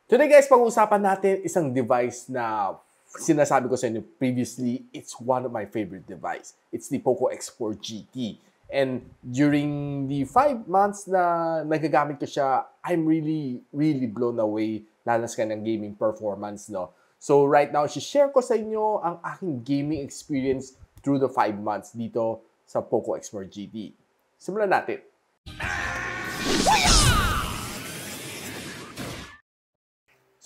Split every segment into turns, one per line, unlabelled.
Today guys, pag-uusapan natin isang device na sinasabi ko sa inyo previously, it's one of my favorite device. It's the POCO X4 GT. And during the 5 months na nagagamit ko siya, I'm really blown away lalo sa kanyang gaming performance, no? So right now, share ko sa inyo ang aking gaming experience through the 5 months dito sa POCO X4 GT. Simulan natin.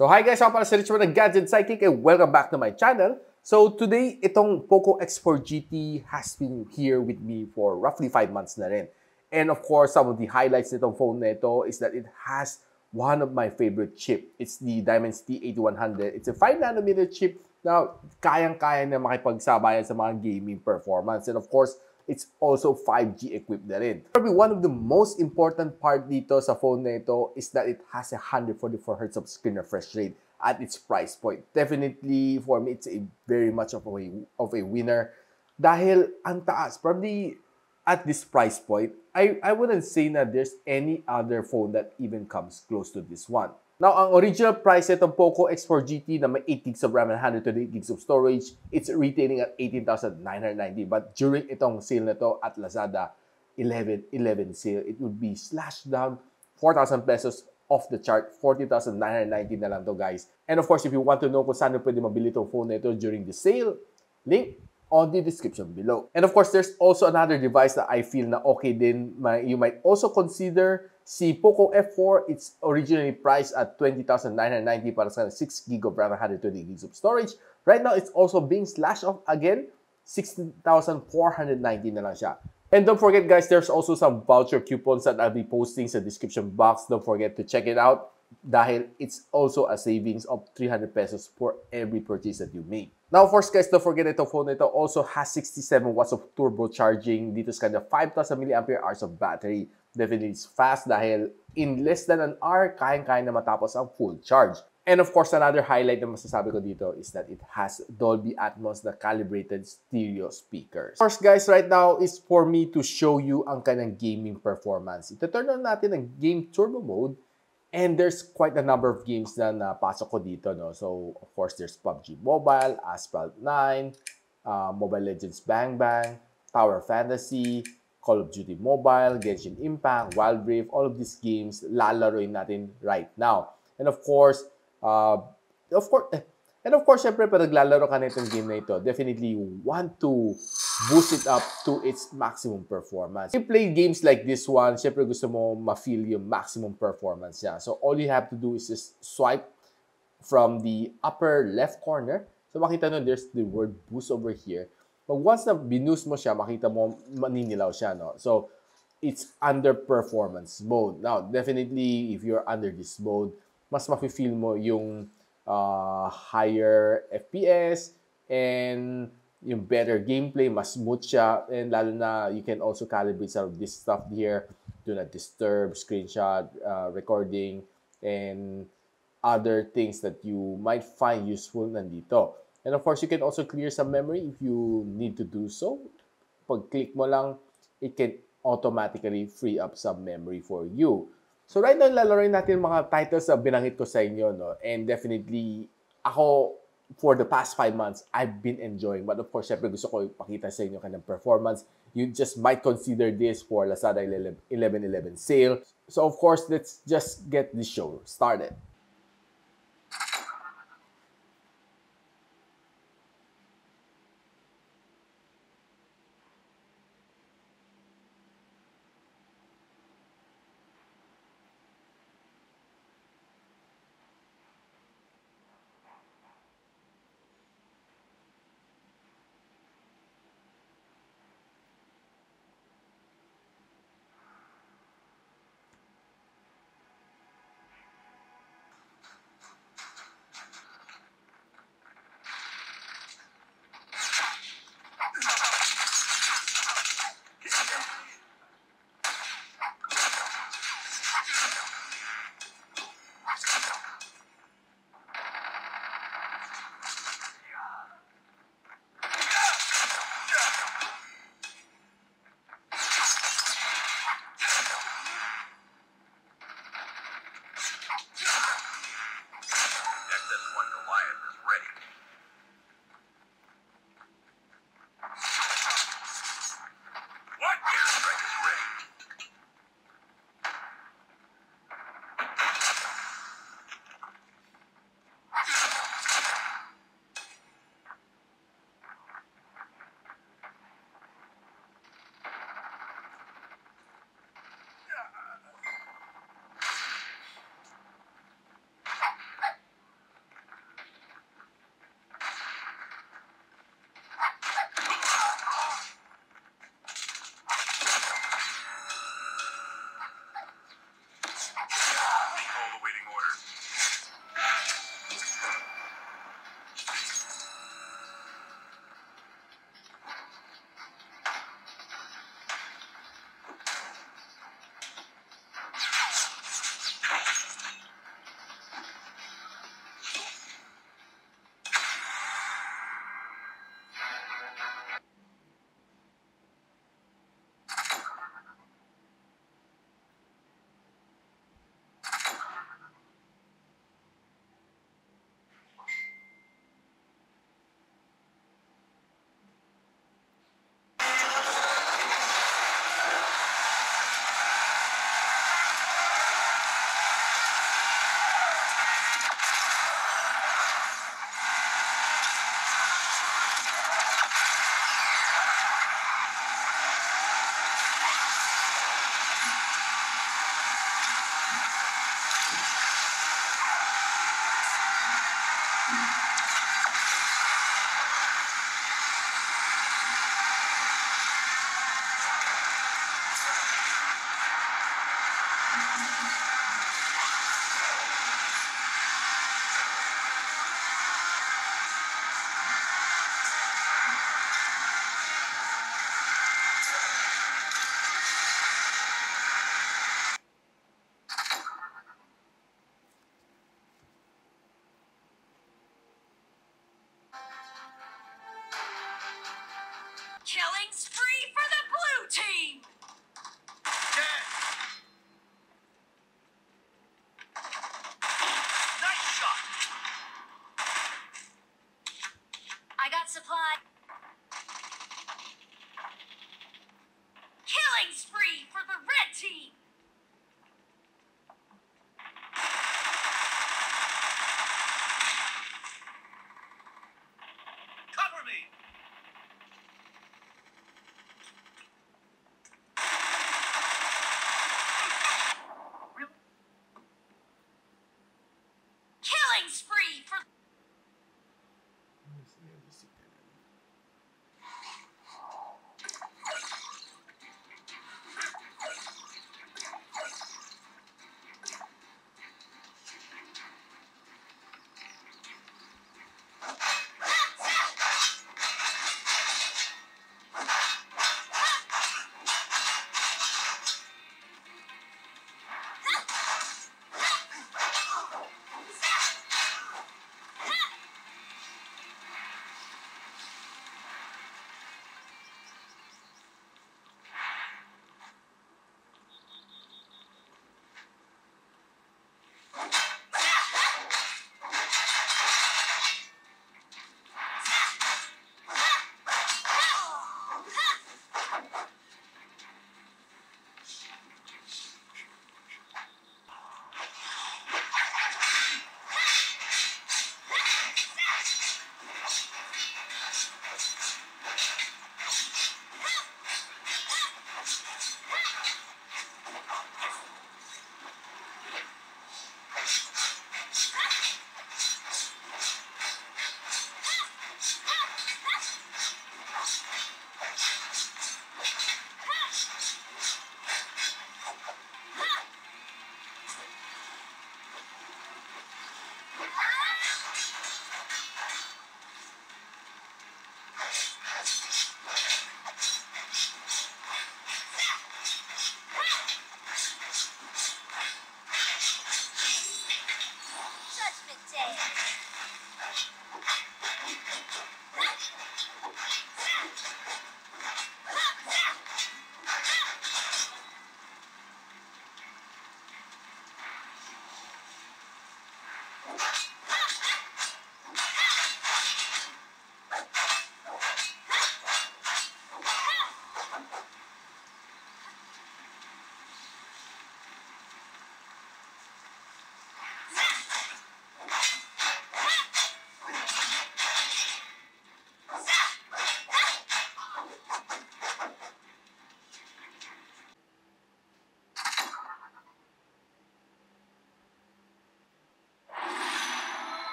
So hi guys, ako pala si Richard ng Gadget Sidekick and welcome back to my channel. So today, itong POCO X4 GT has been here with me for roughly 5 months na rin. And of course, some of the highlights nitong phone na ito is that it has one of my favorite chip. It's the Dimensity 8100. It's a 5nm chip na kayang-kaya na makipagsabayan sa mga gaming performance. And of course, it's also 5G equipped na rin. Probably one of the most important part dito sa phone na ito is that it has a 144Hz of screen refresh rate at its price point. Definitely, for me, it's a very much of a winner. Dahil ang taas, probably at this price point, I wouldn't say na there's any other phone that even comes close to this one. Now, ang original price itong POCO X4 GT na may 8GB of RAM and 128GB of storage, it's retailing at 18,990. But during itong sale na to at Lazada, 11 sale, it would be slashed down 4,000 pesos off the chart. 40,990 na lang to, guys. And of course, if you want to know kung saan pwede mabili itong phone na ito during the sale, link on the description below. And of course, there's also another device that I feel na okay din. You might also consider si POCO F4. It's originally priced at 20,990 para sa 6GB of RAM and 120GB of storage. Right now, it's also being slashed off again. 16,490 na lang siya. And don't forget, guys, there's also some voucher coupons that I'll be posting sa description box. Don't forget to check it out dahil it's also a savings of 300 pesos for every purchase that you make. Now, of course, guys, don't forget itong phone nito also has 67 watts of turbo charging. Dito sa kanya 5,000 mAh of battery. Definitely it's fast dahil in less than an hour, kayang-kaya na matapos ang full charge. And of course, another highlight na masasabi ko dito is that it has Dolby Atmos na calibrated stereo speakers. Of course, guys, right now is for me to show you ang kanyang gaming performance. Ito-turn on natin ang game turbo mode. And there's quite a number of games na napasok ko dito, no? So, of course, there's PUBG Mobile, Asphalt 9, Mobile Legends Bang Bang, Tower Fantasy, Call of Duty Mobile, Genshin Impact, Wild Rift, all of these games lalaroin natin right now. And of course, syempre, pag naglalaro ka na itong game na ito, definitely you want to boost it up to its maximum performance. If you play games like this one, syempre gusto mo ma-feel yung maximum performance niya. So all you have to do is just swipe from the upper left corner. So makita nyo, there's the word boost over here. But once na binoost mo siya, makita mo maninilaw siya, no? So it's under performance mode. Now, definitely, if you're under this mode, mas mafe-feel mo yung higher FPS and yung better gameplay, mas smooth siya, and lalo na you can also calibrate some of this stuff here, do not disturb, screenshot, recording, and other things that you might find useful nandito. And of course, you can also clear some memory if you need to do so. Pag click mo lang, it can automatically free up some memory for you. So right now, lalaroin natin mga titles na binanggit ko sa inyo, no? And definitely, ako, for the past 5 months, I've been enjoying. But of course, syempre gusto ko ipakita sa inyo kanyang performance. You just might consider this for Lazada 11/11 sale. So of course, let's just get this show started.
This one Goliath is ready. What? Airstrike is ready. All awaiting orders.
Killing spree for the blue team!
Nice shot.
I got supply. Killing spree for the red team!
Cover me.
Killing spree for...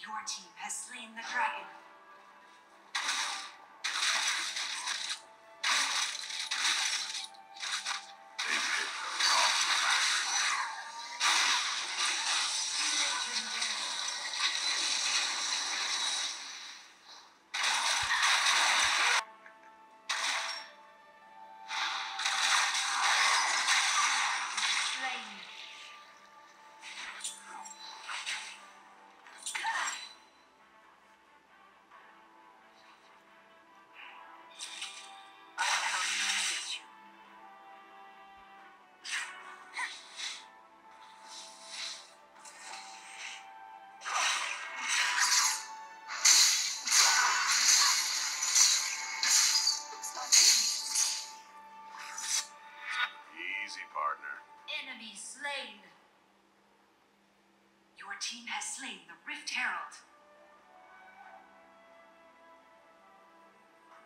Your team has slain the dragon.
Easy, partner.
Enemy slain. Your team has slain the Rift Herald.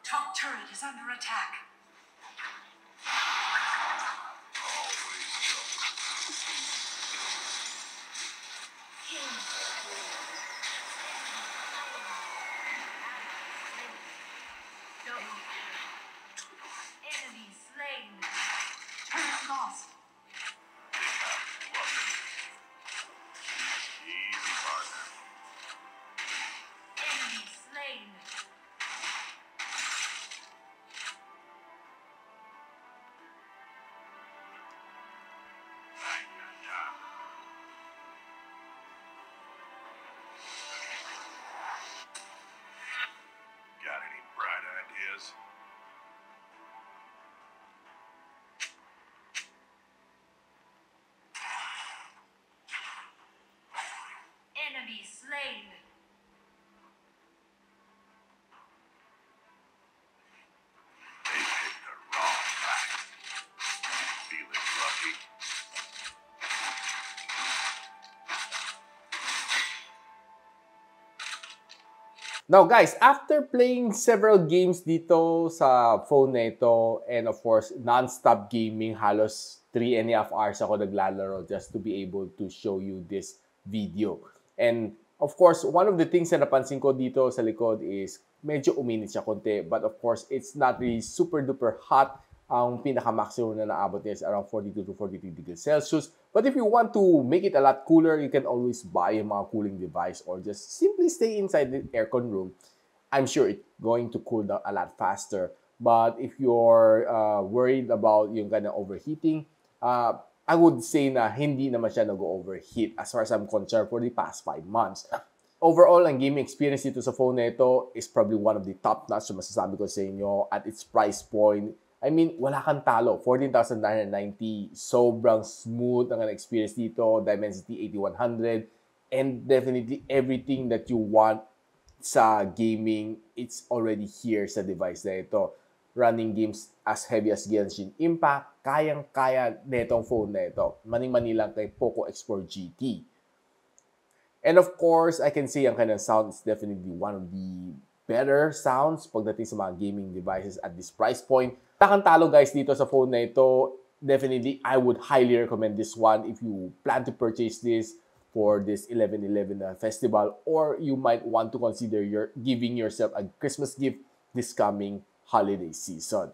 Top turret is under attack.
Always
Enemy slain. Turret lost.
easy, partner.
Enemy slain.
Got any bright ideas?
Enemy slain.
They picked the wrong fight. Feeling lucky?
Now guys, after playing several games dito sa phone na ito, and of course, non-stop gaming, halos 3.5 hours ako naglalaro just to be able to show you this video. And of course, one of the things na napansin ko dito sa likod is medyo uminit siya konti. But of course, it's not really super duper hot. Ang pinaka-maximum na naabot niya is around 42 to 43 degrees Celsius. But if you want to make it a lot cooler, you can always buy a mga cooling device or just simply stay inside the aircon room. I'm sure it's going to cool down a lot faster. But if you're worried about yung kind of overheating, I would say na hindi naman siya nag-overheat as far as I'm concerned for the past 5 months. Overall, ang gaming experience dito sa phone na ito is probably one of the top-notch na masasabi ko sa inyo at its price point. I mean, wala kang talo. 14,990. Sobrang smooth ang experience dito. Dimensity 8100. And definitely everything that you want sa gaming, it's already here sa device na ito. Running games as heavy as Genshin Impact, kayang-kaya netong phone na ito. Mani-mani lang kay POCO X4 GT. And of course, I can say ang kanyang sound is definitely one of the better sounds pagdating sa mga gaming devices at this price point. Wala kang talo guys dito sa phone na ito. Definitely, I would highly recommend this one if you plan to purchase this for this 11/11 festival, or you might want to consider giving yourself a Christmas gift this coming holiday season.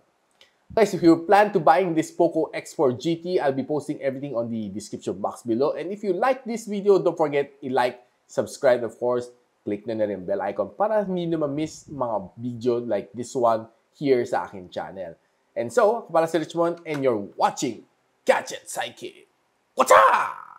Guys, if you plan to buying this POCO X4 GT, I'll be posting everything on the description box below. And if you like this video, don't forget i-like, subscribe, of course, click na rin bell icon para hindi na ma-miss mga video like this one here sa akin channel. And so, ako pala si Richmond and you're watching Gadget Sidekick. What's up?